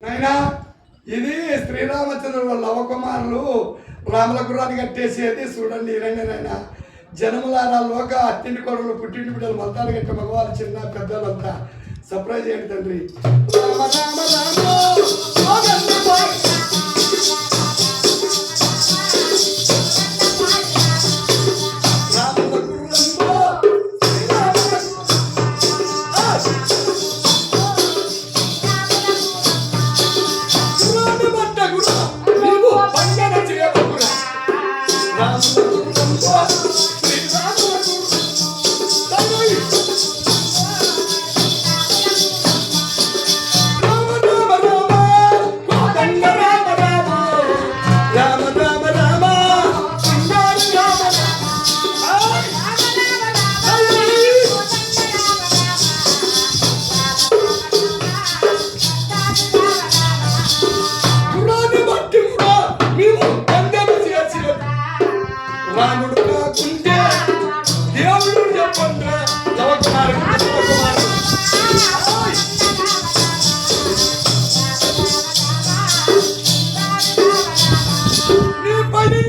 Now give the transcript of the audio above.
నైనా ఇది శ్రీరామచంద్రుడు వాళ్ళ లవకుమారులు రాముల గుర్రాన్ని కట్టేసేది చూడండి. ఇరండినైనా జనములారా లోక అత్తింటి కొడలు పుట్టింటి బిడ్డలు మొత్తాలు కట్టే మగవాళ్ళు చిన్న పెద్దలంతా సర్ప్రైజ్ చేయండి తండ్రి. రామ రామ రాముడు కాకుంటే దేవుడు చెప్పండి. నీ పని